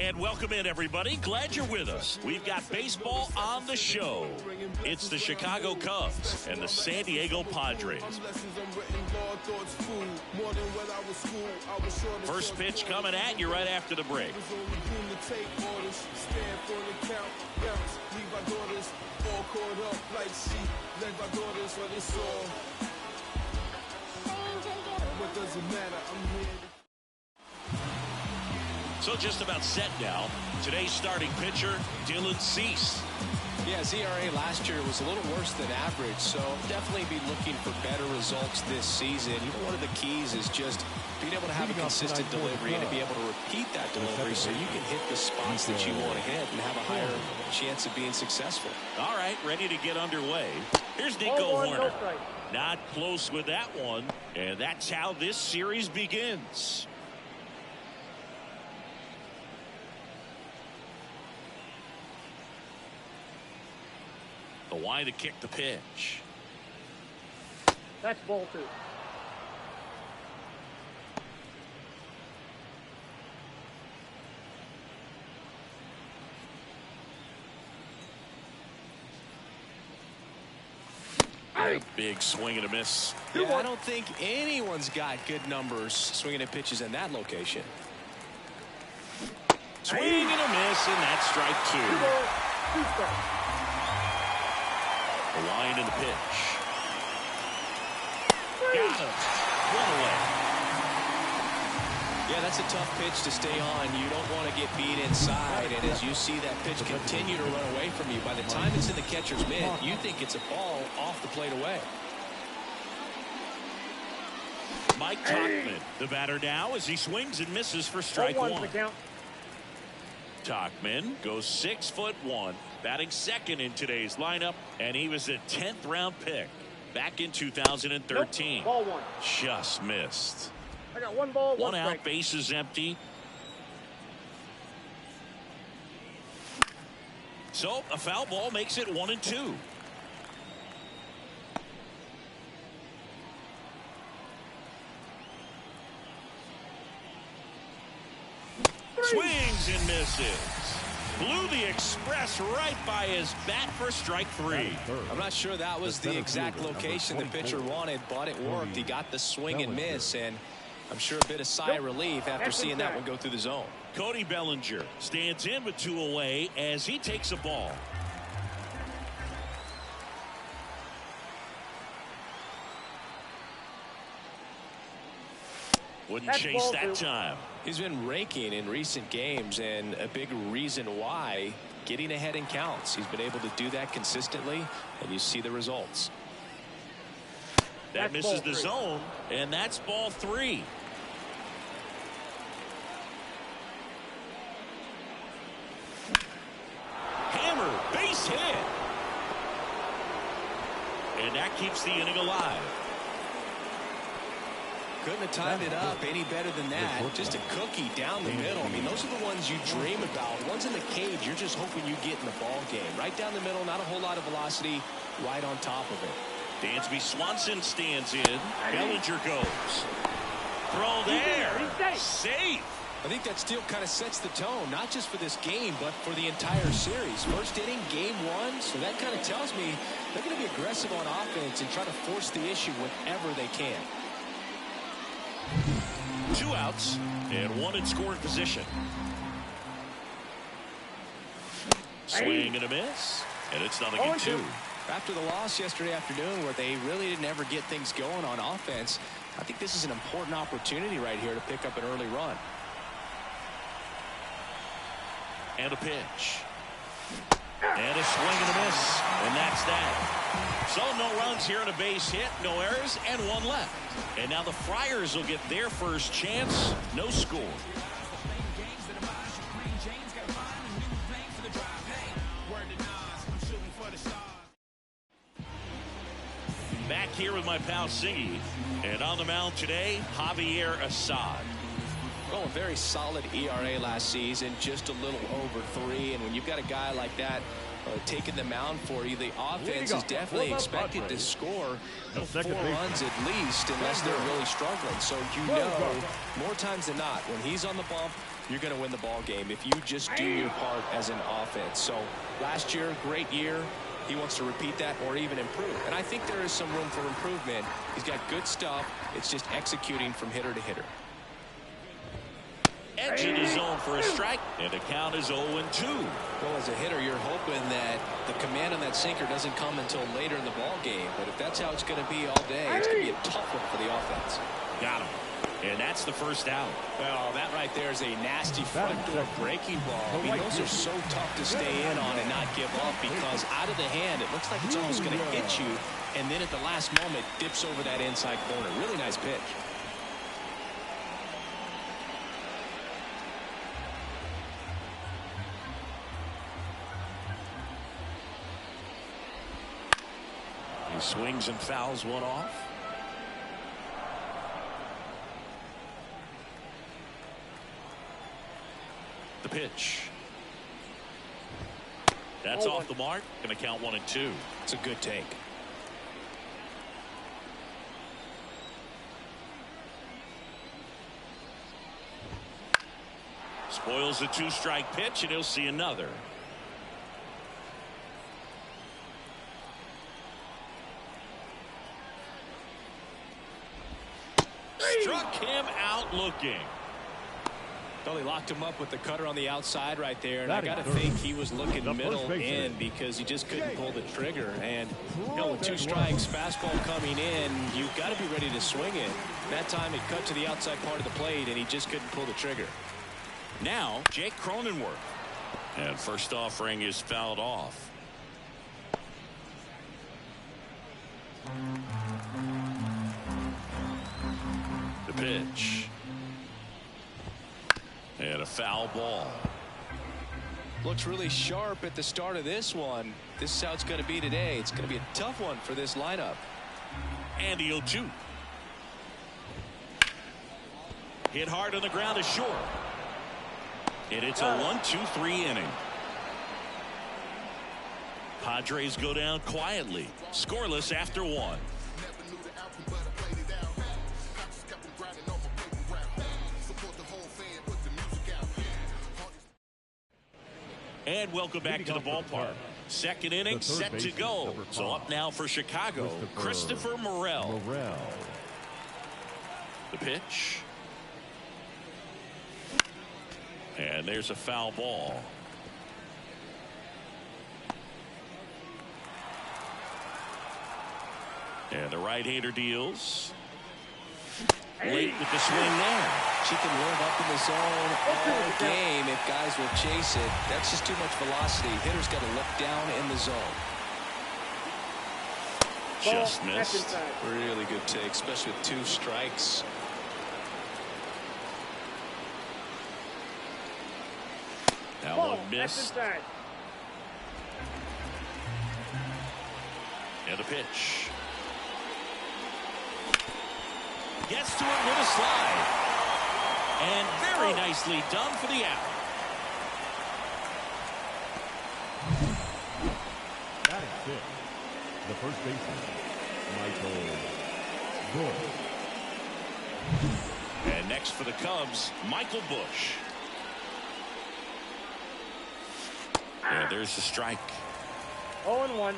And welcome in, everybody. Glad you're with us. We've got baseball on the show. It's the Chicago Cubs and the San Diego Padres. First pitch coming at you right after the break. So just about set now. Today's starting pitcher, Dylan Cease. Yeah, his ERA last year was a little worse than average, so definitely be looking for better results this season. One of the keys is just being able to have a consistent delivery and to be able to repeat that delivery so you can hit the spots that you want to hit and have a higher chance of being successful. All right, ready to get underway. Here's Nico Horner. Not close with that one, and that's how this series begins. The line to kick the pitch. That's ball two. Big swing and a miss. Yeah, I don't think anyone's got good numbers swinging at pitches in that location. Swing and a miss, and that's strike two. The line and the pitch. Got him. One away. Yeah, that's a tough pitch to stay on. You don't want to get beat inside, and as you see that pitch continue to run away from you, by the time it's in the catcher's mitt, you think it's a ball off the plate away. Mike Tauchman, the batter now, as he swings and misses for strike one. Tauchman goes 6'1", batting second in today's lineup, and he was a 10th round pick back in 2013. Nope. Ball one. Just missed. I got one ball, one out, strike. bases empty. So a foul ball makes it 1-2. Swings and misses. Blew the express right by his bat for strike three. I'm not sure that was the exact location the pitcher wanted, but it worked. He got the swing and miss, and I'm sure a bit of sigh of relief after seeing that one go through the zone. Cody Bellinger stands in with two away as he takes a ball. Wouldn't chase that time. He's been raking in recent games, and a big reason why, getting ahead in counts. He's been able to do that consistently, and you see the results. That misses the zone, and that's ball three. Hammer, base hit. And that keeps the inning alive. Couldn't have timed it up any better than that. Just a cookie down the middle. I mean, those are the ones you dream about. Ones in the cage, you're just hoping you get in the ball game. Right down the middle, not a whole lot of velocity, right on top of it. Dansby Swanson stands in. Bellinger goes. Throw there. Safe. I think that still kind of sets the tone, not just for this game, but for the entire series. First inning, game one, so that kind of tells me they're going to be aggressive on offense and try to force the issue whenever they can. Two outs and one in scoring position. Swing and a miss, and it's 0-2. After the loss yesterday afternoon where they really didn't ever get things going on offense, I think this is an important opportunity right here to pick up an early run. And a pitch. And a swing and a miss, and that's that. So no runs here and a base hit, no errors, and one left. And now the Friars will get their first chance. No score. Back here with my pal Singy. And on the mound today, Javier Assad. Well, a very solid ERA last season, just a little over 3. And when you've got a guy like that taking the mound for you. The offense is definitely expected to score 4 runs at least unless they're really struggling. So you know more times than not when he's on the bump, you're going to win the ball game if you just do your part as an offense. So last year, great year. He wants to repeat that or even improve. And I think there is some room for improvement. He's got good stuff. It's just executing from hitter to hitter. Edge in his zone for a strike, and the count is 0-2. Well, as a hitter, you're hoping that the command on that sinker doesn't come until later in the ball game. But if that's how it's going to be all day, it's going to be a tough one for the offense. Got him. And that's the first out. Well, that right there is a nasty front door breaking ball. I mean, those are so tough to stay in on and not give up because out of the hand, it looks like it's almost going to hit you. And then at the last moment, dips over that inside corner. Really nice pitch. He swings and fouls one off. The pitch. That's off the mark. Going to count 1-2. It's a good take. Spoils a 2-strike pitch, and he'll see another. Struck him out looking. Well, he locked him up with the cutter on the outside right there, and I got to think he was looking middle in because he just couldn't pull the trigger. And you know, with 2 strikes, fastball coming in, you've got to be ready to swing it. That time it cut to the outside part of the plate, and he just couldn't pull the trigger. Now Jake Cronenworth, and first offering is fouled off. The pitch. And a foul ball. Looks really sharp at the start of this one. This is how it's going to be today. It's going to be a tough one for this lineup. And the 0-2. Hit hard on the ground is short. And it's a 1-2-3 inning. Padres go down quietly. Scoreless after 1. And welcome back to the ballpark. Second inning set to go. So up now for Chicago, Christopher Morel. The pitch. And there's a foul ball. And the right-hander deals. Late with the swing there. She can live up in the zone all game if guys will chase it. That's just too much velocity. Hitter's got to look down in the zone. Just missed. Really good take, especially with 2 strikes. That one missed. And the pitch. Gets to it with a slide. And very nicely done for the out. That is it. The first baseman, Michael Bush. And next for the Cubs, Michael Bush. And there's the strike. 0-1.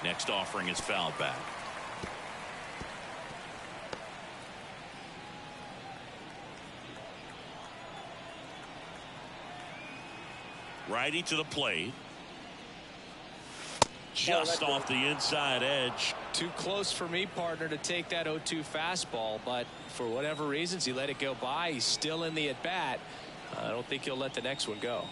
Next offering is fouled back. Righty to the plate. Just off the inside edge. Too close for me, partner, to take that 0-2 fastball, but for whatever reasons he let it go by. He's still in the at-bat. I don't think he'll let the next one go.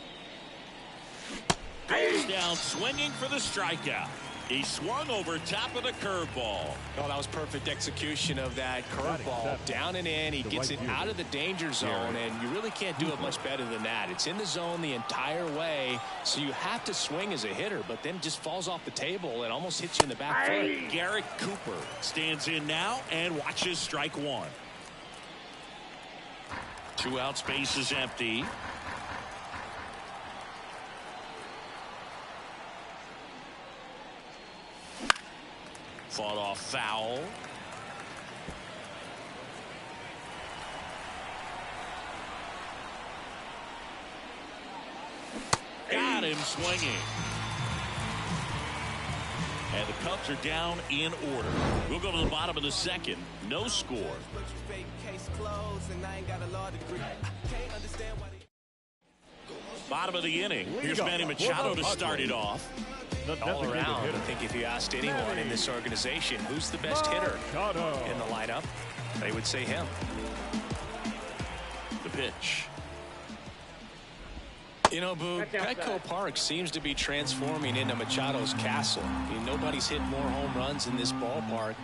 Goes down swinging for the strikeout. He swung over top of the curveball. Oh, that was perfect execution of that curveball. Down and in. He gets it out of the danger zone, and you really can't do it much better than that. It's in the zone the entire way, so you have to swing as a hitter, but then just falls off the table and almost hits you in the back foot. Garrett Cooper stands in now and watches strike one. 2 outs, base is empty. Fought off foul. Got him swinging. And the Cubs are down in order. We'll go to the bottom of the second. No score. Bottom of the inning. Here's Manny Machado to start it off. All around, I think if you asked anyone in this organization who's the best hitter in the lineup, they would say him. The pitch. You know, Boog, Petco Park seems to be transforming into Machado's castle. I mean, nobody's hit more home runs in this ballpark.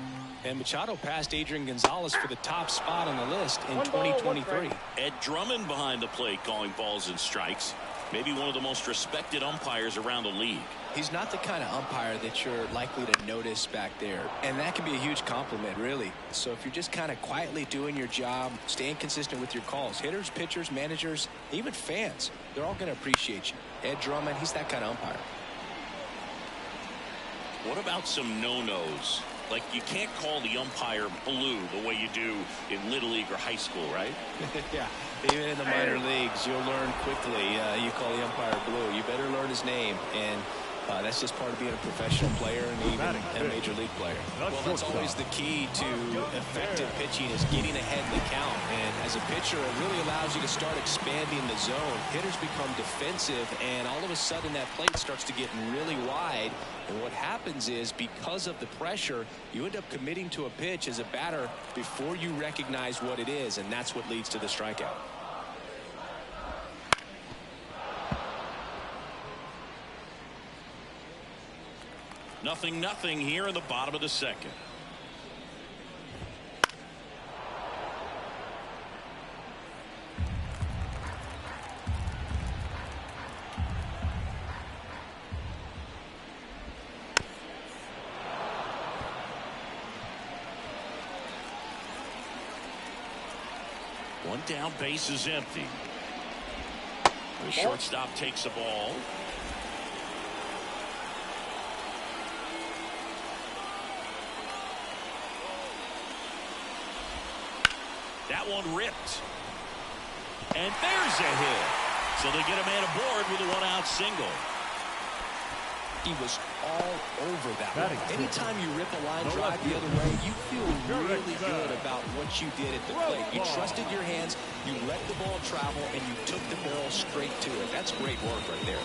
And Machado passed Adrian Gonzalez for the top spot on the list in 2023. Ed Drummond behind the plate calling balls and strikes. Maybe one of the most respected umpires around the league. He's not the kind of umpire that you're likely to notice back there. And that can be a huge compliment, really. So if you're just kind of quietly doing your job, staying consistent with your calls, hitters, pitchers, managers, even fans, they're all going to appreciate you. Ed Drummond, he's that kind of umpire. What about some no-nos? Like, you can't call the umpire blue the way you do in Little League or high school, right? Yeah, even in the minor leagues, you'll learn quickly. You call the umpire blue. You better learn his name. And that's just part of being a professional player and even a major league player. Well, that's always the key to effective pitching is getting ahead in the count. And as a pitcher, it really allows you to start expanding the zone. Hitters become defensive, and all of a sudden that plate starts to get really wide. And what happens is, because of the pressure, you end up committing to a pitch as a batter before you recognize what it is, and that's what leads to the strikeout. Nothing here in the bottom of the second. One down, base is empty. The shortstop takes the ball. That one ripped. And there's a hit. So they get a man aboard with a one-out single. He was all over that one. Anytime you rip a line drive the other way, you feel really good about what you did at the plate. You trusted your hands, you let the ball travel, and you took the barrel straight to it. That's great work right there.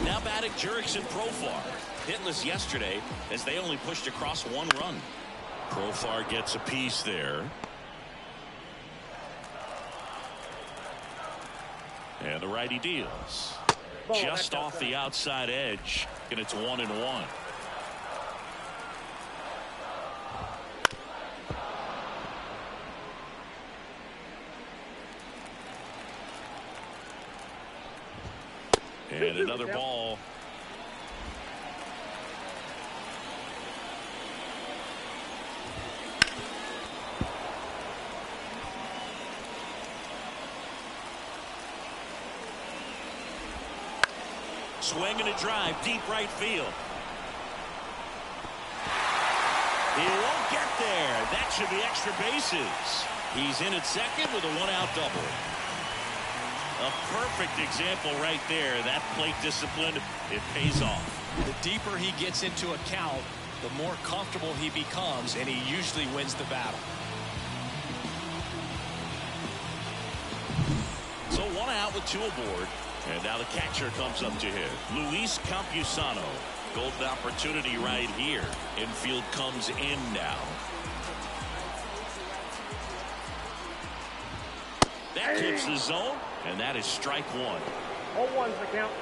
Now batting Jurickson Profar. Hitless yesterday as they only pushed across one run. Profar gets a piece there. And the righty deals. Just off the outside edge, and it's 1-1. And another ball. Swing and a drive, deep right field. He won't get there. That should be extra bases. He's in at second with a one-out double. A perfect example right there. That plate discipline, it pays off. The deeper he gets into a count, the more comfortable he becomes, and he usually wins the battle. So one out with two aboard. And now the catcher comes up to hit. Luis Campusano. Golden opportunity right here. Infield comes in now. That clips the zone, and that is strike one. 0-1's the count.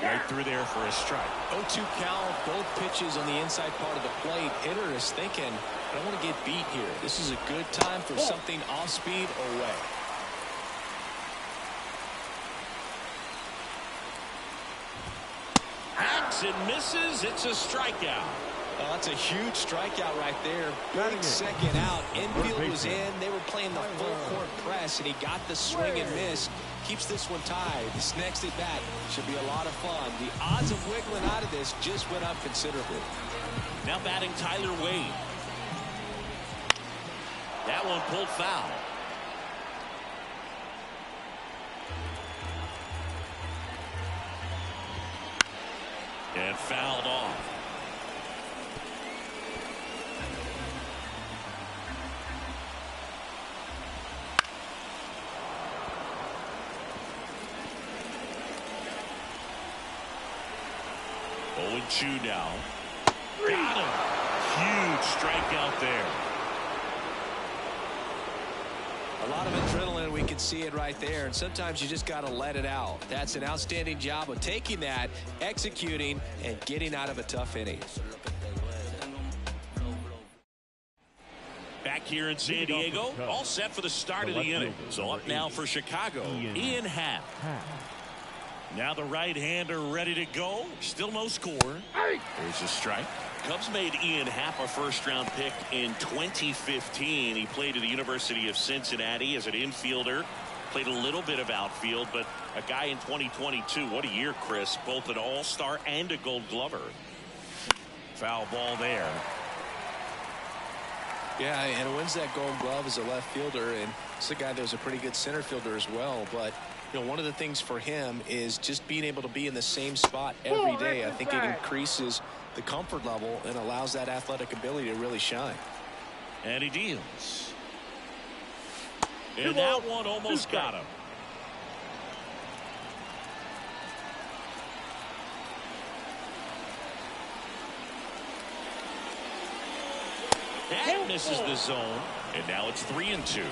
Right through there for a strike. 0-2 count, both pitches on the inside part of the plate. Hitter is thinking, I don't want to get beat here. This is a good time for something off speed or away. Hacks and misses. It's a strikeout. Well, that's a huge strikeout right there. Big second out. Infield was in. They were playing the full court press, and he got the swing and miss. Keeps this one tied. This next at bat should be a lot of fun. The odds of wiggling out of this just went up considerably. Now batting Tyler Wade. That one pulled foul. And fouled off. Oh, 0-2 now. Got him. Huge strikeout there. A lot of adrenaline, we can see it right there, and sometimes you just got to let it out. That's an outstanding job of taking that, executing, and getting out of a tough inning. Back here in San Diego, all set for the start of the inning. So up now for Chicago, Ian Happ. Now the right-hander ready to go. Still no score. There's a strike. Cubs made Ian Happ a first-round pick in 2015. He played at the University of Cincinnati as an infielder. Played a little bit of outfield, but a guy in 2022. What a year, Chris. Both an all-star and a gold glover. Foul ball there. Yeah, and wins that gold glove as a left fielder, and it's a guy that was a pretty good center fielder as well. But you know, one of the things for him is just being able to be in the same spot every day. I think it increases the comfort level and allows that athletic ability to really shine. And he deals. And that one almost got him. That misses the zone. And now it's 3-2.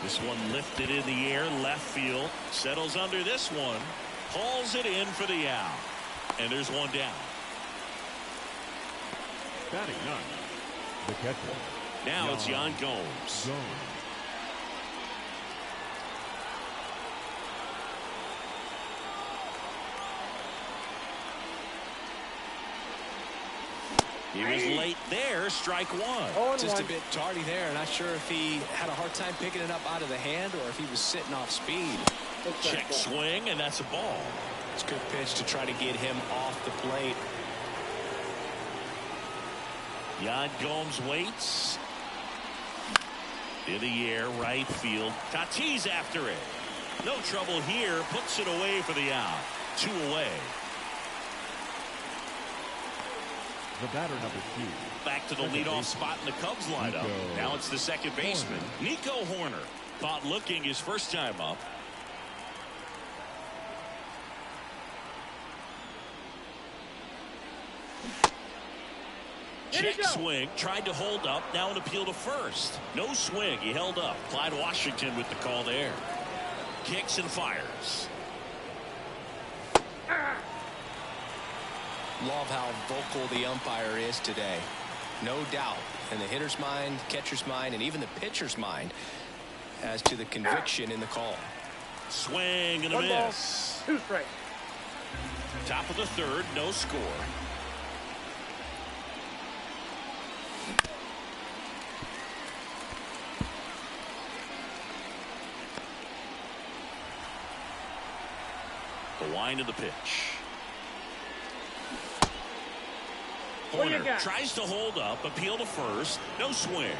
This one lifted in the air, left field. Settles under this one. Hauls it in for the out. And there's one down. Batting ninth, the catcher. Now it's Yan Gomes. He was late there, strike one. Just a bit tardy there. Not sure if he had a hard time picking it up out of the hand or if he was sitting off speed. Check swing, and that's a ball. It's a good pitch to try to get him off the plate. Yan Gomes waits. In the air, right field. Tatis after it. No trouble here. Puts it away for the out. 2 away. The batter, number 2. Back to the leadoff spot in the Cubs lineup. Now it's the second baseman, Nico Horner. Caught looking his first time up. Check swing. Tried to hold up. Now an appeal to first. No swing. He held up. Clyde Washington with the call there. Kicks and fires. Love how vocal the umpire is today. No doubt in the hitter's mind, catcher's mind, and even the pitcher's mind as to the conviction in the call. Swing and a miss. 2 strikes. Top of the third, no score. The wind of the pitch. Horner tries to hold up, appeal to first, no swing.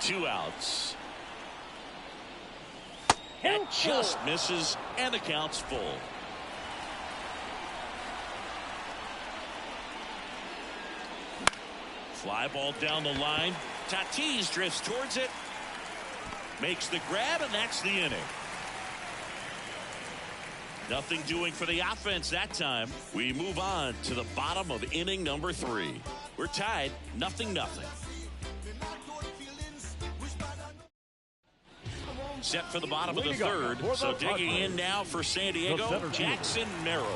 Two outs. That just misses, and the count's full. Fly ball down the line. Tatis drifts towards it. Makes the grab, and that's the inning. Nothing doing for the offense that time. We move on to the bottom of inning number 3. We're tied 0-0. Set for the bottom of the 3rd. So digging in now for San Diego, Jackson Merrill.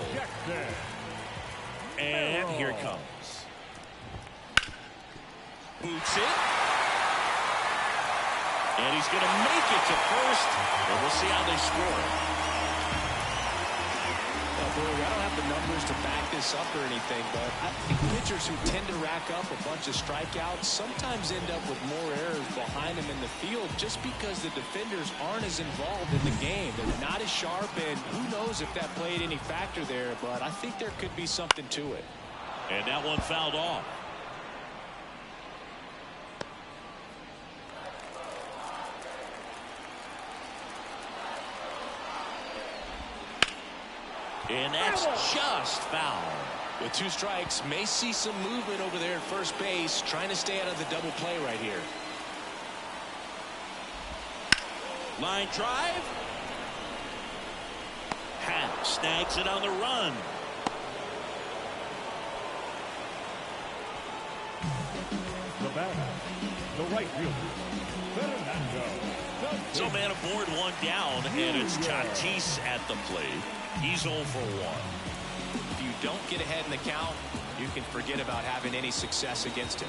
And here it comes. Boots it. And he's going to make it to first. And we'll see how they score. I don't have the numbers to back this up or anything, but I think pitchers who tend to rack up a bunch of strikeouts sometimes end up with more errors behind them in the field just because the defenders aren't as involved in the game. They're not as sharp, and who knows if that played any factor there, but I think there could be something to it. And that one fouled off. And that's just foul. With 2 strikes, may see some movement over there at first base, trying to stay out of the double play right here. Line drive. Happ snags it on the run. The batter, the right fielder, Fernando. So man aboard, 1 down, and it's Tatis at the plate. He's 0 for 1. If you don't get ahead in the count, you can forget about having any success against him.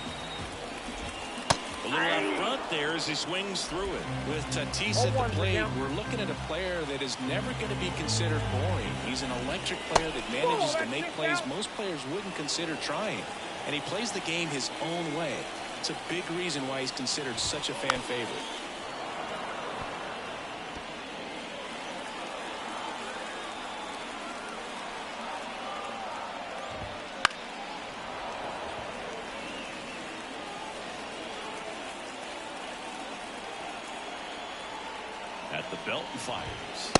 A little out front there as he swings through it. With Tatis at the plate, we're looking at a player that is never going to be considered boring. He's an electric player that manages to make plays most players wouldn't consider trying. And he plays the game his own way. It's a big reason why he's considered such a fan favorite. At the belt and fires.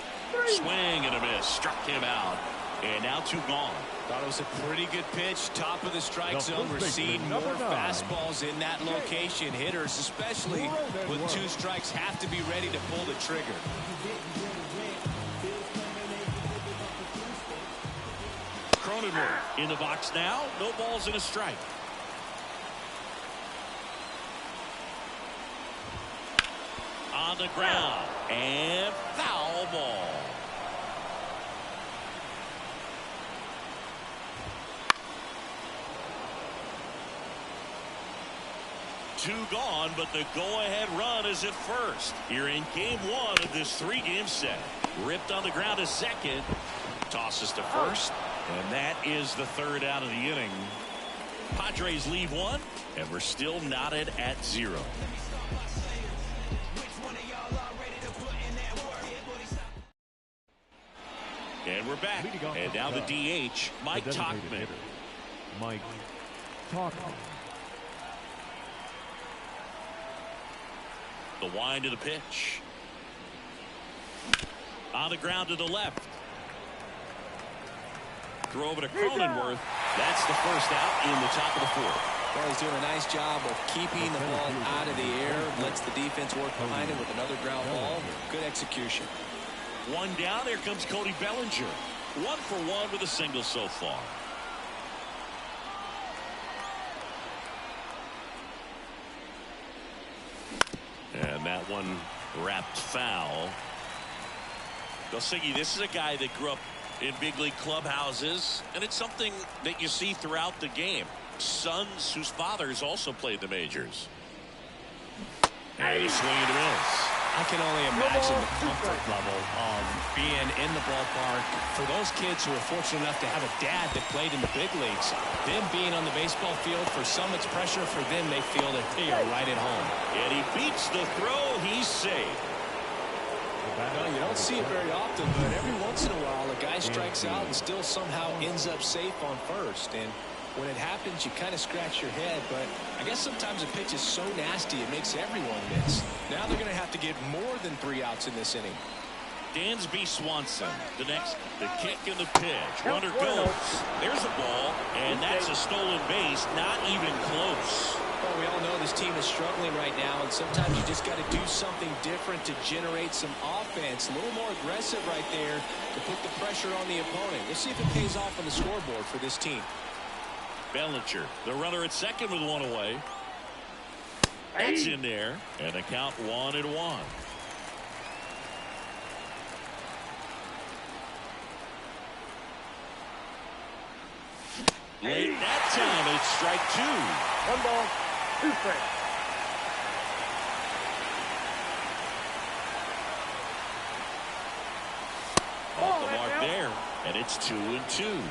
Swing and a miss. Struck him out. And now 2 gone. Thought it was a pretty good pitch. Top of the strike zone. We're seeing more fastballs in that location. Hitters, especially with 2 strikes, have to be ready to pull the trigger. Cronenworth in the box now. No balls and a strike. On the ground. And foul ball. Two gone, but the go-ahead run is at first. Here in game 1 of this 3-game set. Ripped on the ground to second. Tosses to first. And that is the 3rd out of the inning. Padres leave 1, and we're still knotted at 0. And we're back. And now the DH, Mike Tauchman. Mike Tauchman. The wind of the pitch. On the ground to the left. Throw over to Cronenworth. That's the first out in the top of the 4th. Well, he's doing a nice job of keeping the ball out of the air. Lets the defense work behind him with another ground ball. Good execution. 1 down. Here comes Cody Bellinger. 1 for 1 with a single so far. And that one wrapped foul. Gosigi, this is a guy that grew up in big league clubhouses, and it's something that you see throughout the game. Sons whose fathers also played the majors. And a swing and a miss. I can only imagine the comfort level of being in the ballpark for those kids who are fortunate enough to have a dad that played in the big leagues. Them being on the baseball field, for some it's pressure. For them, they feel that they are right at home. And he beats the throw. He's safe. Well, you don't see it very often, but every once in a while a guy strikes out and still somehow ends up safe on first. And when it happens, you kind of scratch your head, but I guess sometimes a pitch is so nasty it makes everyone miss. Now they're going to have to get more than 3 outs in this inning. Dansby Swanson, the kick and the pitch. Runner goes. There's a ball, and that's a stolen base. Not even close. Well, we all know this team is struggling right now, and sometimes you just got to do something different to generate some offense. offense. A little more aggressive right there to put the pressure on the opponent. We'll see if it pays off on the scoreboard for this team. Bellinger, the runner at second with one away. That's in there, and the count 1-1. Late that time, it's strike 2. 1 ball, 2 strikes. Off the mark there, and it's 2-2.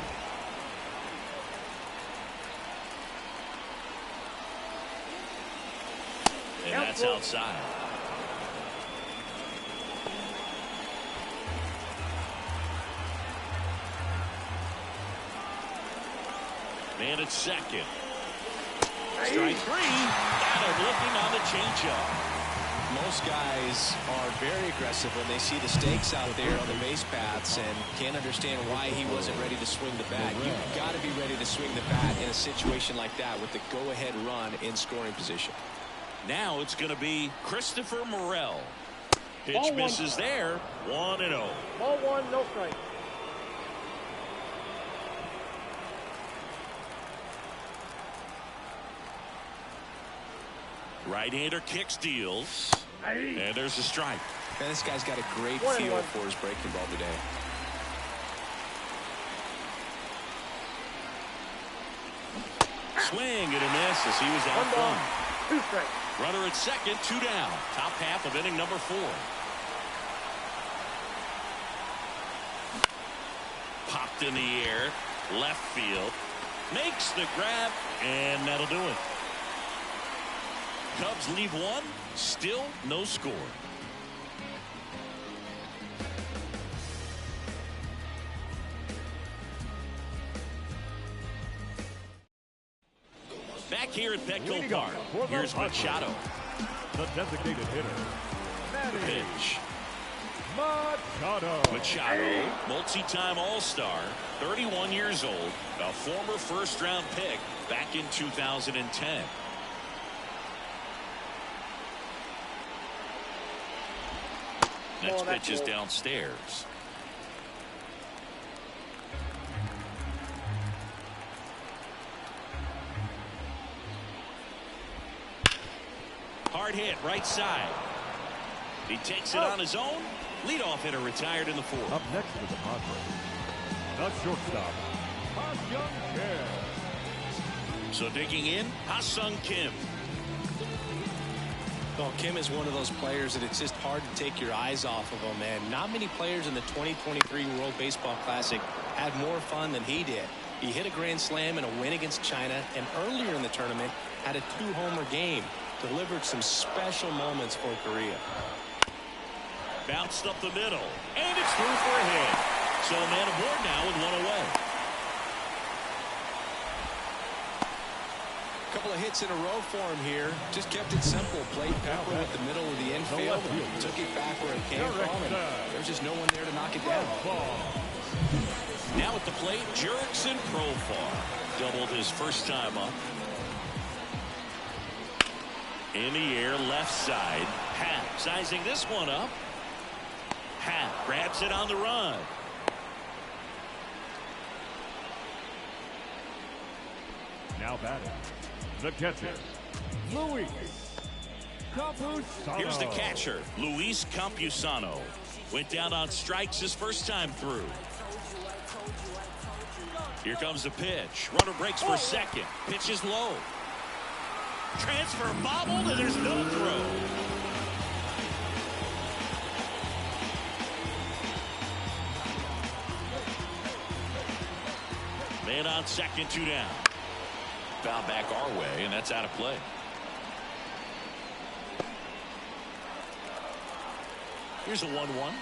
And that's outside. Man at second. Strike 3. Got him looking on the changeup. Most guys are very aggressive when they see the stakes out there on the base paths and can't understand why he wasn't ready to swing the bat. You've got to be ready to swing the bat in a situation like that with the go-ahead run in scoring position. Now it's going to be Christopher Morel. Pitch misses there. 1-0. Ball 1, no strike. Right-hander kicks, deals. And there's a strike. Man, this guy's got a great 1-1. feel for his breaking ball today. Swing and a miss as he was out 1 ball, front. 2 strikes. Runner at second, 2 down. Top half of inning number 4. Popped in the air. Left field. Makes the grab, and that'll do it. Cubs leave 1. Still no score. Back here at Petco Park, here's Machado. The designated hitter. The pitch. Machado. Machado, multi-time All-Star, 31 years old, a former first-round pick back in 2010. Next pitch is downstairs. Hard hit, right side. He takes it on his own. Leadoff hitter retired in the 4th. Up next with the Padres, the shortstop, Ha-Sung Kim. So digging in, Ha-Sung Kim. Well, Kim is one of those players that it's just hard to take your eyes off of him, and not many players in the 2023 World Baseball Classic had more fun than he did. He hit a grand slam in a win against China, and earlier in the tournament had a 2-homer game. Delivered some special moments for Korea. Bounced up the middle, and it's through for a hit. So a man aboard now with 1 away. Couple of hits in a row for him here. Just kept it simple. Played pepper with the middle of the infield. Took it back where it came from, and there's just no one there to knock it down. Now at the plate, Jurickson Profar doubled his first time up. In the air, left side. Happ sizing this one up. Happ grabs it on the run. Now batting, the catcher, Luis Campusano. Here's the catcher, Luis Campusano. Went down on strikes his first time through. Here comes the pitch. Runner breaks for second. Pitch is low. Transfer bobbled, and there's no throw. Man on second, 2 down. Foul back our way, and that's out of play. Here's a 1-1.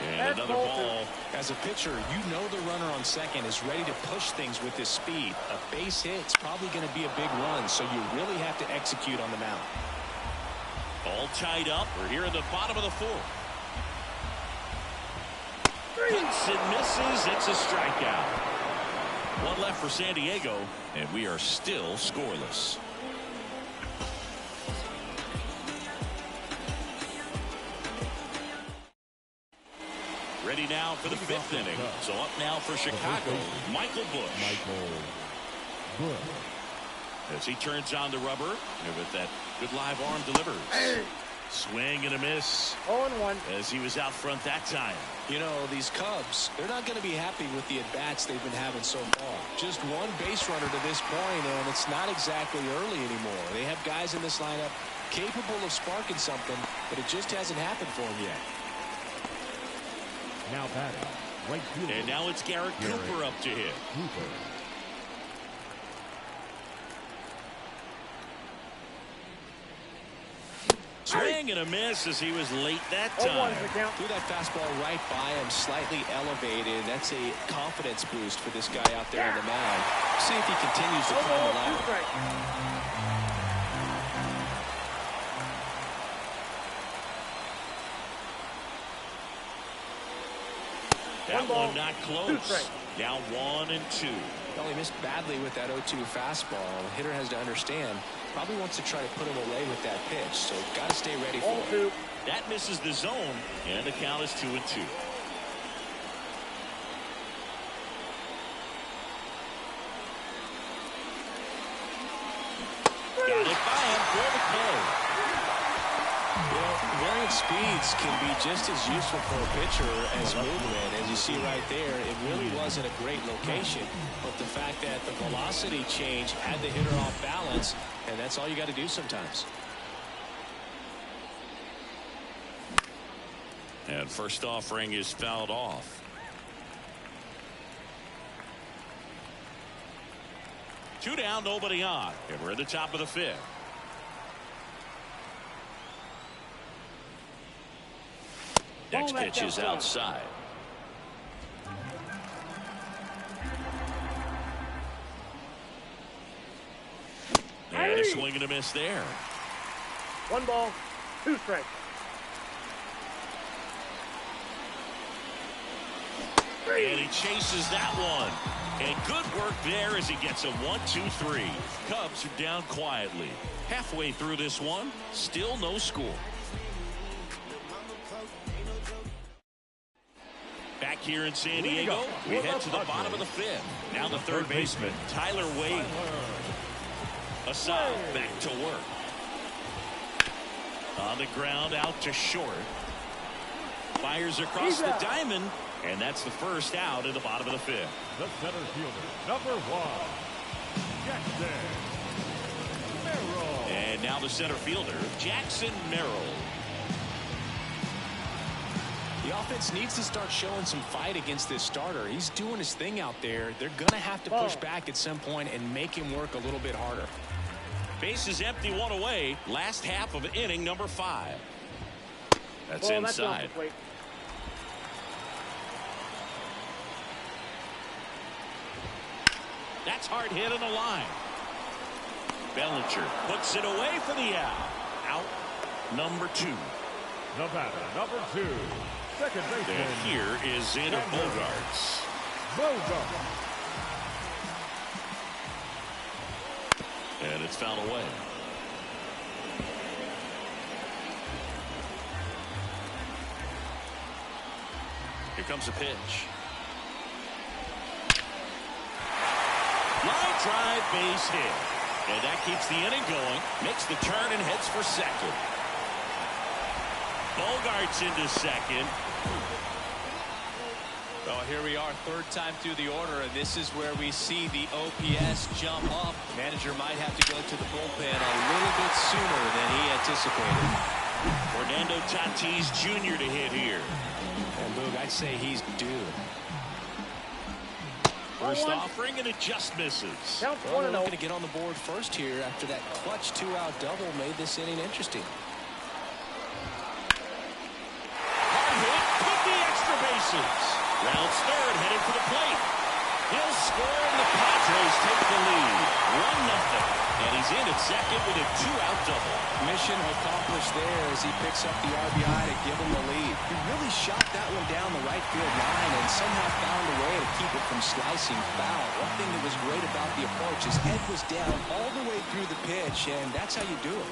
And another ball. As a pitcher, you know the runner on second is ready to push things with his speed. A base hit's probably going to be a big run, so you really have to execute on the mound. All tied up. We're here in the bottom of the 4th. Hits and misses. It's a strikeout. 1 left for San Diego, and we are still scoreless. ready now for the 5th inning. So up now for Chicago, Michael Busch. As he turns on the rubber, and with that good live arm delivers. Swing and a miss. 0-1. As he was out front that time. You know, these Cubs, they're not going to be happy with the at-bats they've been having so far. Just one base runner to this point, and it's not exactly early anymore. They have guys in this lineup capable of sparking something, but it just hasn't happened for them yet. Now batting, right fielder. And now it's Garrett Cooper up to hit. Swing and a miss as he was late that time. Threw that fastball right by him, slightly elevated. That's a confidence boost for this guy out there on the mound. See if he continues to climb the ladder. That one not close. Now 1-2. Well, he missed badly with that 0-2 fastball. The hitter has to understand. Probably wants to try to put him away with that pitch, so got to stay ready for it. That misses the zone, and the count is 2-2. Got it by him for the play. You know, variant speeds can be just as useful for a pitcher as movement. As you see right there, it really wasn't a great location, but the fact that the velocity change had the hitter off balance, and that's all you got to do sometimes. And first offering is fouled off. 2 down, nobody on, and we're at the top of the 5th. Next pitch is outside. And a swing and a miss there. 1 ball, 2 strikes. And he chases that one. And good work there as he gets a 1-2-3. Cubs are down quietly. Halfway through this one, still no score. Back here in San Diego, we head to the bottom of the 5th. Now the third baseman, Tyler Wade. Aside, back to work. On the ground, out to short. Fires across the diamond, and that's the first out in the bottom of the 5th. The center fielder, number 1, Jackson Merrill. And now the center fielder, Jackson Merrill. The offense needs to start showing some fight against this starter. He's doing his thing out there. They're going to have to push back at some point and make him work a little bit harder. Base is empty, 1 away. Last half of inning number 5. That's inside. That's hard hit on the line. Bellinger puts it away for the out. Out number 2. The batter, number 2, second baseman. And here is Xander Bogaerts. And it's fouled away. Here comes a pitch. Line drive, base hit. And that keeps the inning going. Makes the turn and heads for second. Bogaerts into second. Well, here we are, third time through the order, and this is where we see the OPS jump up. Manager might have to go to the bullpen a little bit sooner than he anticipated. Fernando Tatis Jr. to hit here. And Boog, I'd say he's due. First offering, and it just misses. Count Well, 1-0. they're looking to get on the board first here after that clutch 2-out double made this inning interesting. Hard hit, could be extra bases. Rounds third, headed for the plate. He'll score, and the Padres take the lead. 1-0. And he's in at second with a 2-out double. Mission accomplished there as he picks up the RBI to give him the lead. He really shot that one down the right field line and somehow found a way to keep it from slicing foul. One thing that was great about the approach, his head was down all the way through the pitch, and that's how you do it.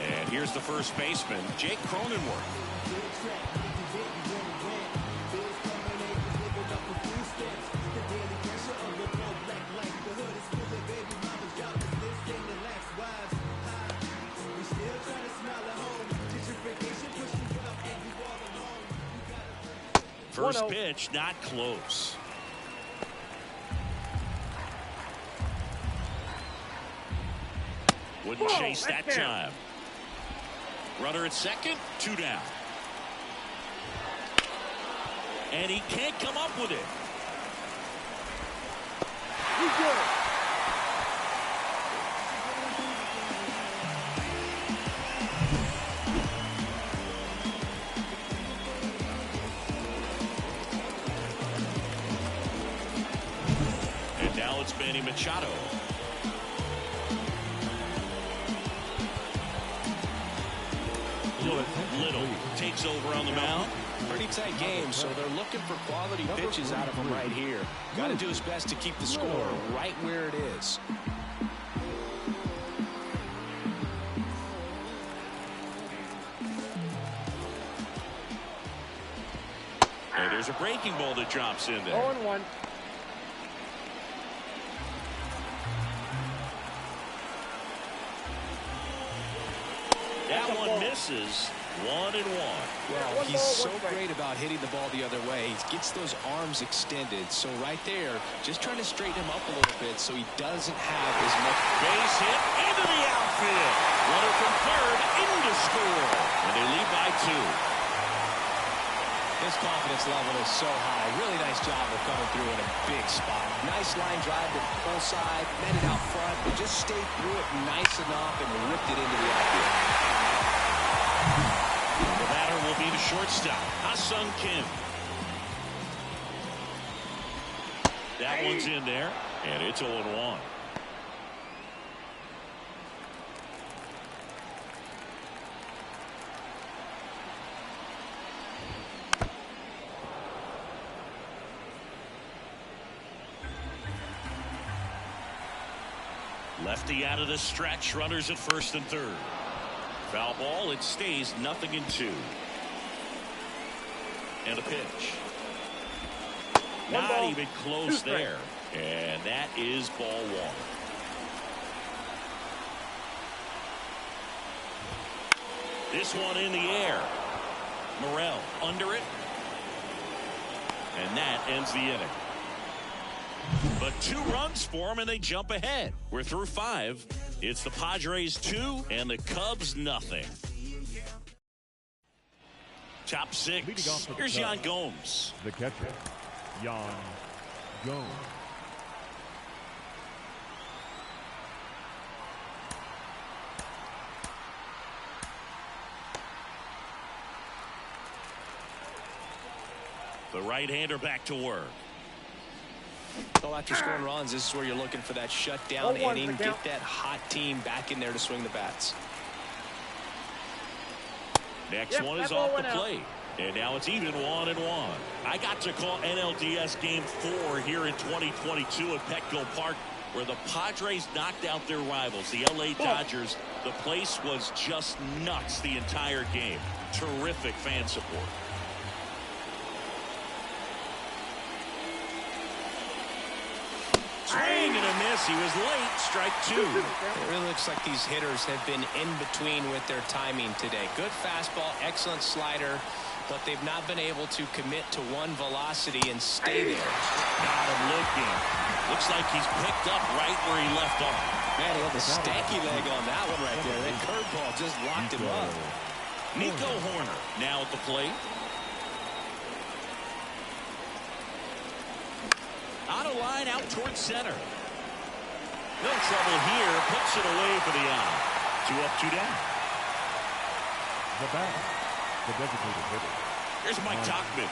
And here's the first baseman, Jake Cronenworth. First 1-0. pitch, not close. Wouldn't chase that time. Runner at second, 2 down. And he can't come up with it. He's good. And now it's Manny Machado. Little takes over on the mound. Pretty tight game, so they're looking for quality pitches out of him right here. Got to do his best to keep the score right where it is. And there's a breaking ball that drops in there. 0-1. That one misses. 1-1. Well, he's so great about hitting the ball the other way. He gets those arms extended. So right there, just trying to straighten him up a little bit so he doesn't have as much. Base hit into the outfield. Runner from third into score. And they lead by 2. His confidence level is so high. Really nice job of coming through in a big spot. Nice line drive to the full side, met it out front, but just stayed through it nice enough and ripped it into the outfield. The batter will be the shortstop, Ha-Sung Kim. That one's in there, and it's 0-1. Lefty out of the stretch, runners at first and third. Foul ball, it stays 0-2. And a pitch. Not even close there. And that is ball 1. This one in the air. Morel under it. And that ends the inning. But 2 runs for them, and they jump ahead. We're through 5. It's the Padres 2 and the Cubs 0. Top 6. Here's Yan Gomes. The catcher, Yan Gomes. The right-hander back to work. So after scoring runs, this is where you're looking for that shutdown inning. Get that hot team back in there to swing the bats. Next one is off the plate. And now it's even 1-1. I got to call NLDS Game 4 here in 2022 at Petco Park, where the Padres knocked out their rivals, the LA Dodgers. The place was just nuts the entire game. Terrific fan support. Swing and a miss. He was late. Strike 2. It really looks like these hitters have been in between with their timing today. Good fastball, excellent slider, but they've not been able to commit to one velocity and stay there. Got him looking. Looks like he's picked up right where he left off. Man, he had the stanky leg on that one right there. That curveball just locked him up. Nico Horner now at the plate. Out of line, out towards center. No trouble here. Puts it away for the out. 2 up, 2 down. The batter, the designated hitter. Here's Mike Tauchman.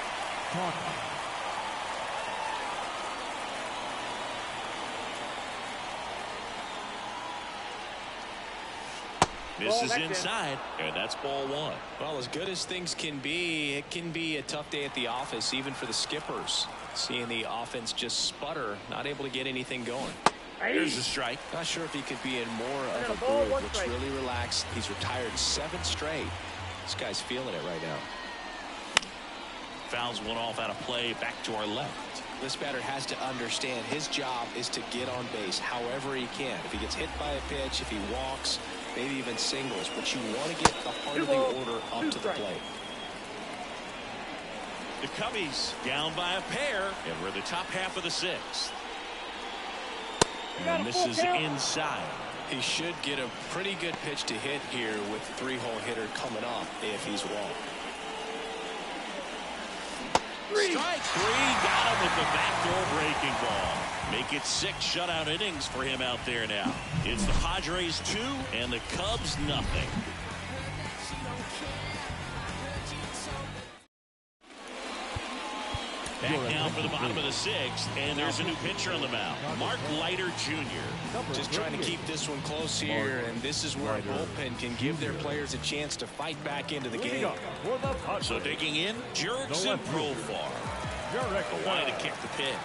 Misses inside, and that's ball 1. Well, as good as things can be, it can be a tough day at the office, even for the skippers. Seeing the offense just sputter, not able to get anything going. Here's a strike. Not sure if he could be in more of a groove. Looks really relaxed. He's retired 7 straight. This guy's feeling it right now. Fouls one off out of play, back to our left. This batter has to understand his job is to get on base however he can. If he gets hit by a pitch, if he walks, maybe even singles, but you want to get the heart of the order up to the plate. The Cubbies down by a pair, and we're the top half of the sixth. And this is inside. He should get a pretty good pitch to hit here with three-hole hitter coming off if he's walked. Strike three, got him with the backdoor breaking ball. Make it 6 shutout innings for him out there now. It's the Padres 2 and the Cubs nothing. Back now for the bottom of the sixth, and there's a new pitcher on the mound, Mark Leiter Jr. Just trying to keep this one close here, and this is where a bullpen can give their players a chance to fight back into the game. So digging in, Jurickson Profar. Wanting to kick the pitch.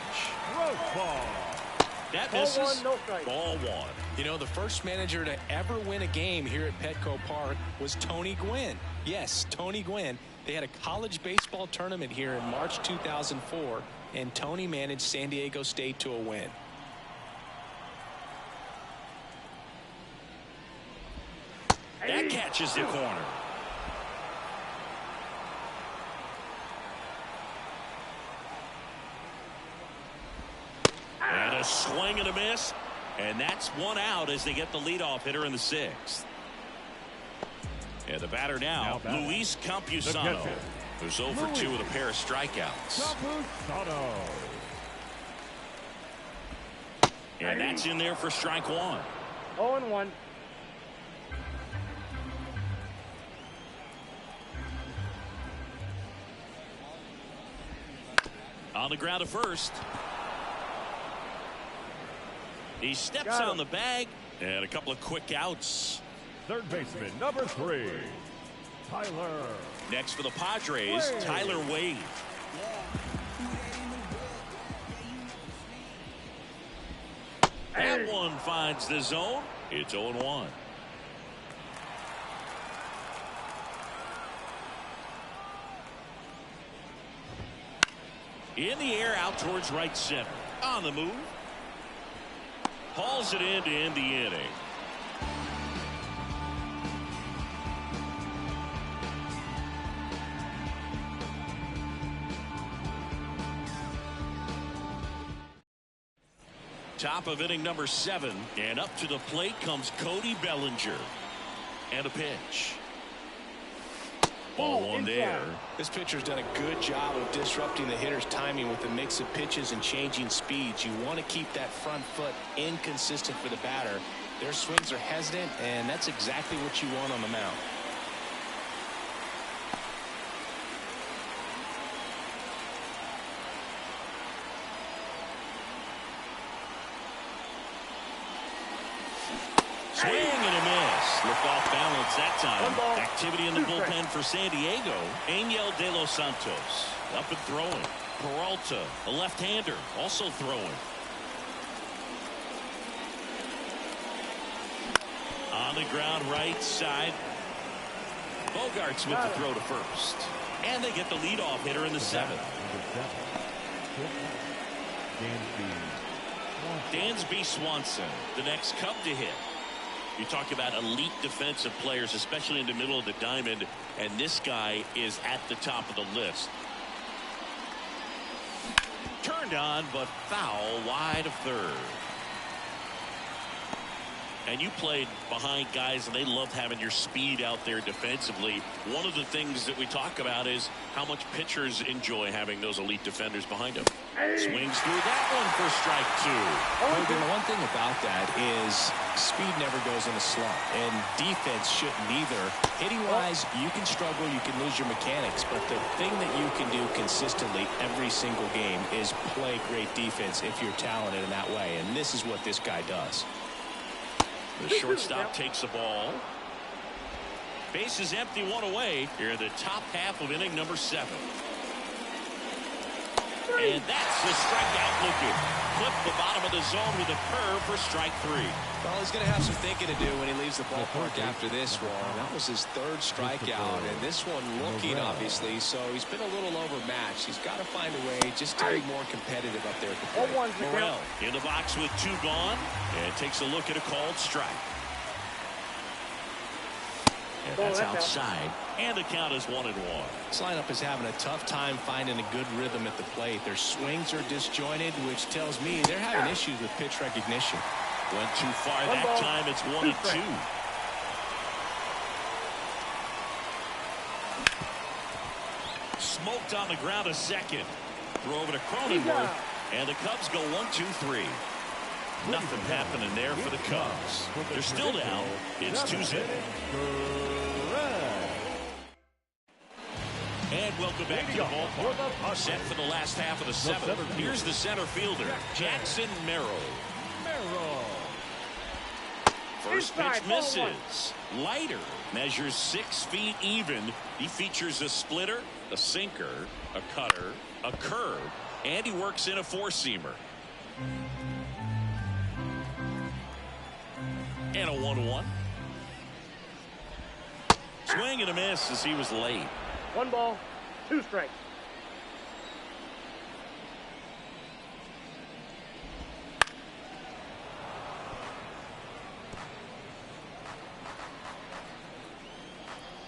That misses. Ball one. You know, the first manager to ever win a game here at Petco Park was Tony Gwynn. Yes, Tony Gwynn. They had a college baseball tournament here in March 2004, and Tony managed San Diego State to a win. That catches the corner. And a swing and a miss, and that's one out as they get the leadoff hitter in the sixth. And the batter now Luis Campusano, who's 0 for 2 with a pair of strikeouts. And that's in there for strike one. 0-1. On the ground to first. He steps on the bag, and a couple of quick outs. Third baseman, number 3, Tyler. Next for the Padres, Tyler Wade. That one finds the zone. It's 0-1. In the air, out towards right center. On the move. Hauls it in to end the inning. Top of inning number 7, and up to the plate comes Cody Bellinger. And a pitch. Ball one there. This pitcher's done a good job of disrupting the hitter's timing with a mix of pitches and changing speeds. You want to keep that front foot inconsistent for the batter. Their swings are hesitant, and that's exactly what you want on the mound. Swing and a miss. Looked off balance that time. Activity in the bullpen for San Diego. Angel De Los Santos up and throwing. Peralta, a left-hander, also throwing. On the ground right side. Bogarts with the throw to first. And they get the leadoff hitter in the 7th. Dansby Swanson, the next Cub to hit. You talk about elite defensive players, especially in the middle of the diamond, and this guy is at the top of the list. Turned on, but foul wide of third. And you played behind guys, and they loved having your speed out there defensively. One of the things that we talk about is how much pitchers enjoy having those elite defenders behind them. Swings through that one for strike 2. Logan, one thing about that is speed never goes in a slump, and defense shouldn't either. Hitting-wise, you can struggle, you can lose your mechanics, but the thing that you can do consistently every single game is play great defense if you're talented in that way, and this is what this guy does. The shortstop takes the ball. Base is empty, one away. Here in the top half of inning number 7. And that's the strikeout looking. Clip the bottom of the zone with a curve for strike 3. Well, he's going to have some thinking to do when he leaves the ballpark after this one. That was his 3rd strikeout, and this one looking, obviously, so he's been a little overmatched. He's got to find a way just to be more competitive up there at the plate. Morel in the box with 2 gone, and takes a look at a called strike. And Oh, that's that's out. outside. And the count is 1-1. This lineup is having a tough time finding a good rhythm at the plate. Their swings are disjointed, which tells me they're having issues with pitch recognition. Went too far One that ball, time. It's 1-2. 2 strikes. Smoked on the ground a second. Throw over to Cronenworth. And the Cubs go 1-2-3. Nothing happening there for the Cubs. They're still down. It's 2-0. And welcome back to the ballpark. Set for the last half of the seventh. Here's the center fielder, Jackson Merrill. First pitch misses. Leiter measures 6 feet even. He features a splitter, a sinker, a cutter, a curve, and he works in a four-seamer. And a 1-1. Swing and a miss as he was late. 1 ball, 2 strikes.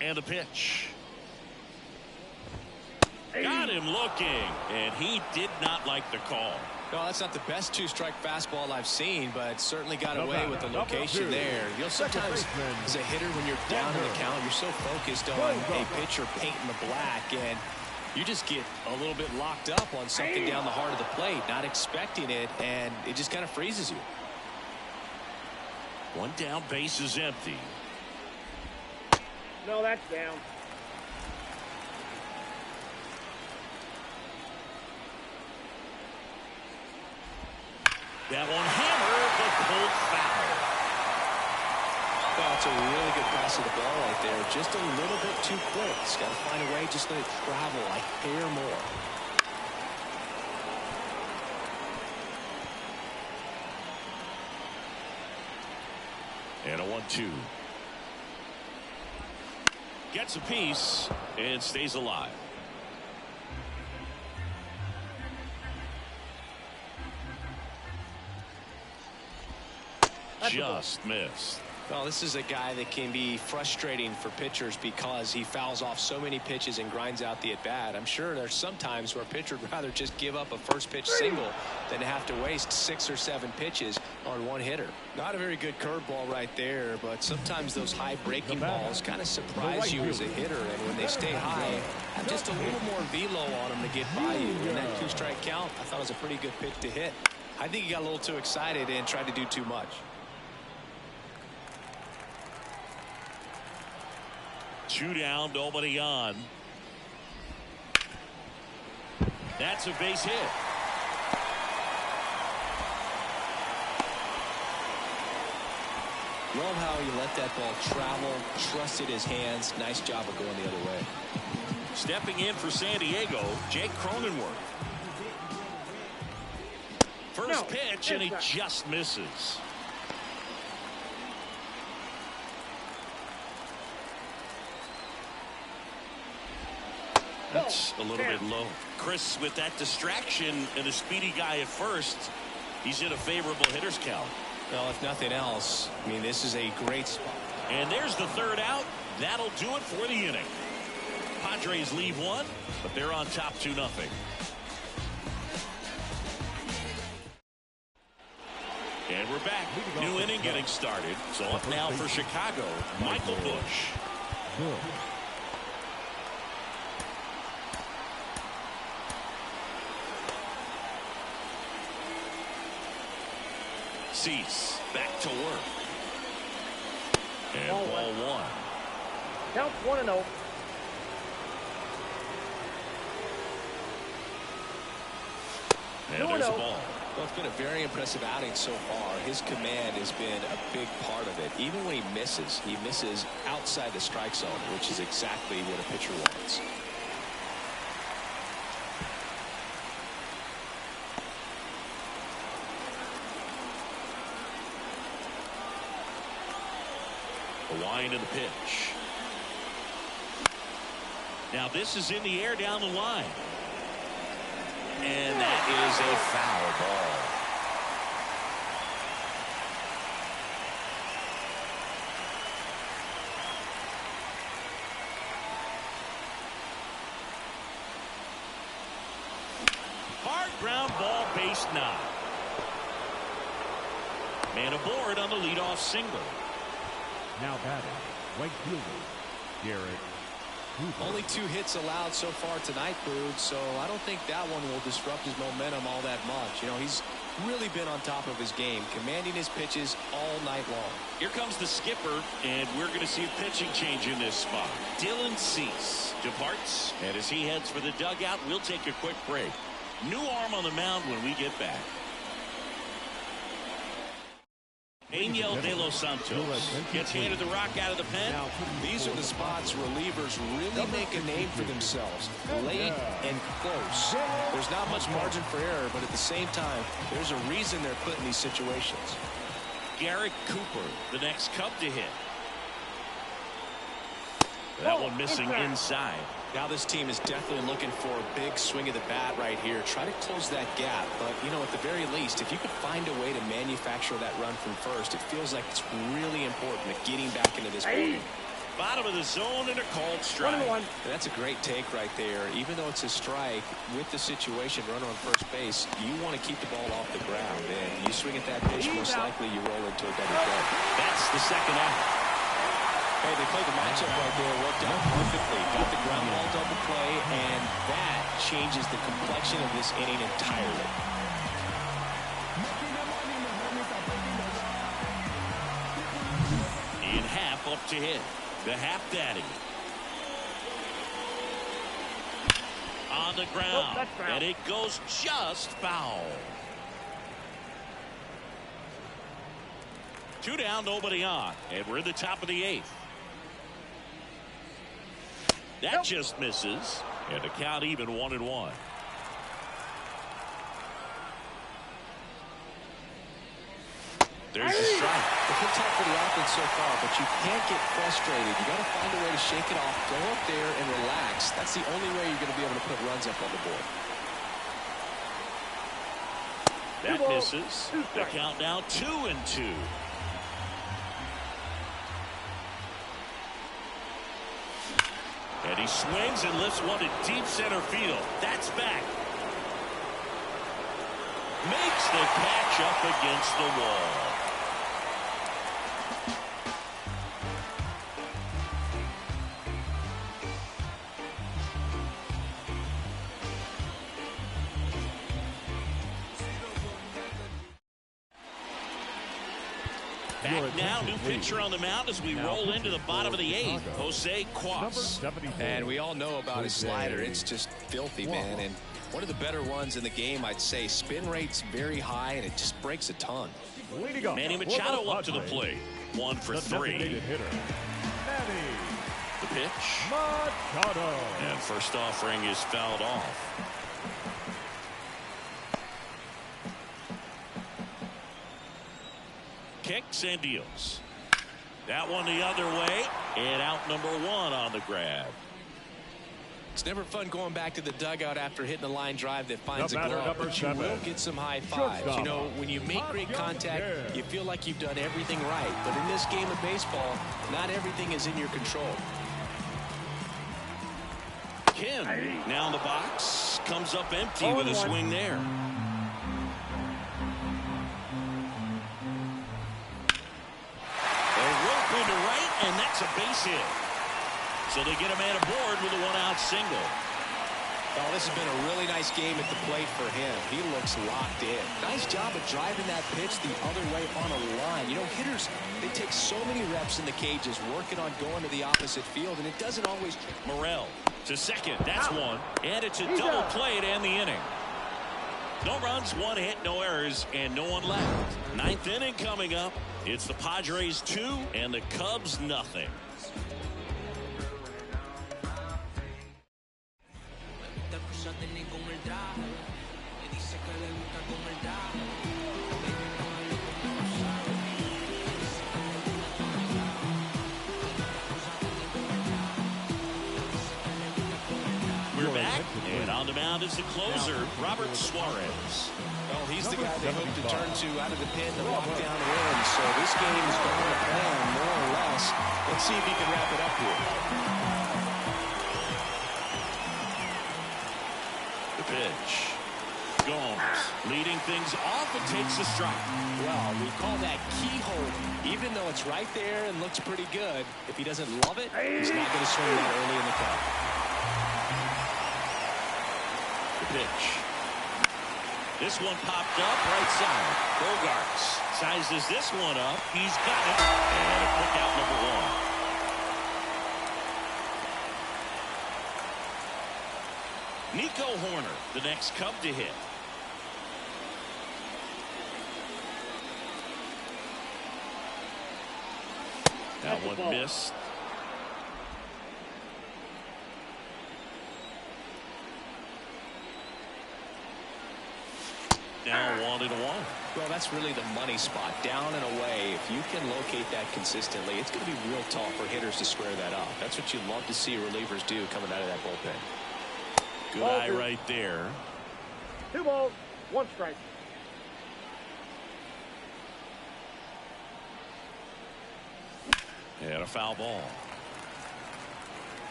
And a pitch. Got him looking, and he did not like the call. No, that's not the best two-strike fastball I've seen, but certainly got away with the location there. You'll sometimes, as a hitter, when you're down in the count, you're so focused on a pitcher painting the black, and you just get a little bit locked up on something down the heart of the plate, not expecting it, and it just kind of freezes you. One down, base is empty. No, that's down. That one hammered, the pulled foul. Well, it's a really good pass of the ball right there. Just a little bit too quick. He's got to find a way, just let it travel a hair more. And a 1-2. Gets a piece and stays alive. Just missed. Well, this is a guy that can be frustrating for pitchers because he fouls off so many pitches and grinds out the at-bat. I'm sure there's some times where a pitcher would rather just give up a first pitch single than to have to waste 6 or 7 pitches on one hitter. Not a very good curveball right there, but sometimes those high breaking balls kind of surprise you as a hitter, and when they stay high, have just a little more velo on them to get by you. In that 2-strike count, I thought it was a pretty good pitch to hit. I think he got a little too excited and tried to do too much. 2 down, nobody on. That's a base hit. Love how he let that ball travel, trusted his hands. Nice job of going the other way. Stepping in for San Diego, Jake Cronenworth. First pitch, and he just misses. That's a little bit low. Chris, with that distraction and a speedy guy at first, he's in a favorable hitter's count. Well, if nothing else, I mean, this is a great spot. And there's the third out. That'll do it for the inning. Padres leave one, but they're on top 2-0. And we're back. New inning getting started. So up now for Chicago, Michael Busch. Cease back to work. And ball 1. Counts 1-0. And there's the ball. Well, it's been a very impressive outing so far. His command has been a big part of it. Even when he misses outside the strike zone, which is exactly what a pitcher wants. The wind and the pitch. Now this is in the air down the line. And that is a foul ball. Hard ground ball, base knock. Man aboard on the leadoff single. Now batting, right fielder, Garrett. Only 2 hits allowed so far tonight, Boog, so I don't think that one will disrupt his momentum all that much. You know, he's really been on top of his game, commanding his pitches all night long. Here comes the skipper, and we're going to see a pitching change in this spot. Dylan Cease departs, and as he heads for the dugout, we'll take a quick break. New arm on the mound when we get back. Angel De Los Santos gets handed the rock out of the pen. These are the spots relievers really make a name for themselves. Late and close. There's not much margin for error, but at the same time, there's a reason they're put in these situations. Garrett Cooper, the next Cub to hit. That one missing inside. Now this team is definitely looking for a big swing of the bat right here. Try to close that gap. But, you know, at the very least, if you could find a way to manufacture that run from first, it feels like it's really important at getting back into this ball. Bottom of the zone and a called strike. That's a great take right there. Even though it's a strike, with the situation, runner on first base, you want to keep the ball off the ground. And you swing at that pitch, most likely you roll into a double play. That's the second out. Hey, they played the matchup right there, worked out perfectly. Got the ground ball double play, and that changes the complexion of this inning entirely. And Happ up to hit. The Happ Daddy. On the ground. And it goes just foul. 2 down, nobody on. And we're in the top of the 8th. That just misses. And the count even 1-1. There's a strike. It's been tough for the offense so far, but you can't get frustrated. You got to find a way to shake it off, go up there and relax. That's the only way you're going to be able to put runs up on the board. That misses. The count now 2-2. And he swings and lifts one to deep center field. That's back. Makes the catch up against the wall. Back now, new pitcher on the mound as we roll into the bottom of the 8th. Jose Quas. And we all know about his slider. It's just filthy, man. And one of the better ones in the game, I'd say. Spin rate's very high, and it just breaks a ton. Manny Machado up to the plate. 1 for 3. The pitch. Machado. And first offering is fouled off. Kicks and deals. That one the other way. And out number 1 on the grab. It's never fun going back to the dugout after hitting a line drive that finds a glove, but you 7. will get some high fives. You know, when you make great contact, you feel like you've done everything right. But in this game of baseball, not everything is in your control. Kim now in the box. Comes up empty with a swing there. To right, and that's a base hit. So they get a man aboard with a 1-out single. Oh, this has been a really nice game at the plate for him. He looks locked in. Nice job of driving that pitch the other way on a line. You know, hitters, they take so many reps in the cages working on going to the opposite field, and it doesn't always. Morel to second. That's one. And it's a double play to end the inning. No runs, 1 hit, no errors, and no one left. 9th inning coming up. It's the Padres 2 and the Cubs nothing. We're back, and on the mound is the closer, Robert Suarez. Well, he's the guy they hope to turn to out of the pen to lock down wins. So this game is going to plan more or less. Let's see if he can wrap it up here. The pitch. Going things off and takes a strike. Well, we call that keyhole. Even though it's right there and looks pretty good, if he doesn't love it, he's not going to swing that early in the count. The pitch. This one popped up right side. Bogarts sizes this one up. He's got it. And a quick out number one. Nico Horner, the next Cub to hit. That one missed. Now 1-1. Well, that's really the money spot. Down and away. If you can locate that consistently, it's going to be real tough for hitters to square that up. That's what you love to see relievers do coming out of that bullpen. Good eye right there. 2 balls, 1 strike. And a foul ball.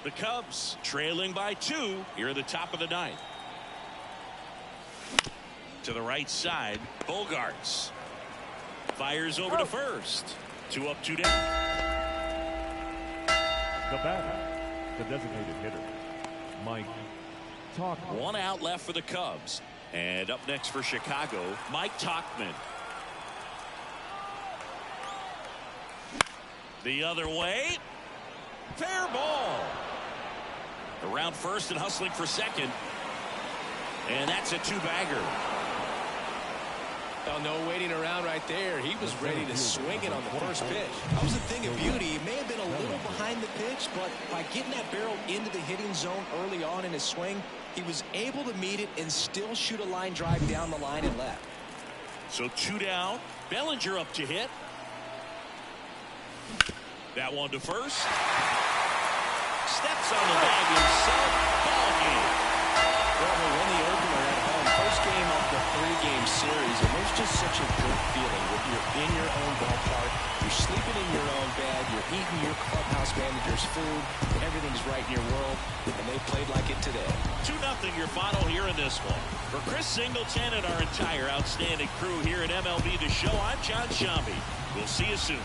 The Cubs trailing by 2 here at the top of the 9th. To the right side, Bogarts fires over to first. 2 up, 2 down. The batter, the designated hitter, Mike Tauchman. 1 out left for the Cubs. And up next for Chicago, Mike Tauchman. The other way. Fair ball. Around first and hustling for second. And that's a 2-bagger. Oh, no waiting around right there. He was ready to swing it on the first pitch. That was a thing of beauty. It may have been a little behind the pitch, but by getting that barrel into the hitting zone early on in his swing, he was able to meet it and still shoot a line drive down the line and left. So 2 down. Bellinger up to hit. That one to first. Steps on the bag himself. Ball game. Well, they win the opener at home. First game of the 3-game series, and there's just such a good feeling when you're in your own ballpark, you're sleeping in your own bed, you're eating your clubhouse manager's food, everything's right in your world, and they played like it today. 2-0 your final here in this one. For Chris Singleton and our entire outstanding crew here at MLB The Show, I'm John Shambi. We'll see you soon.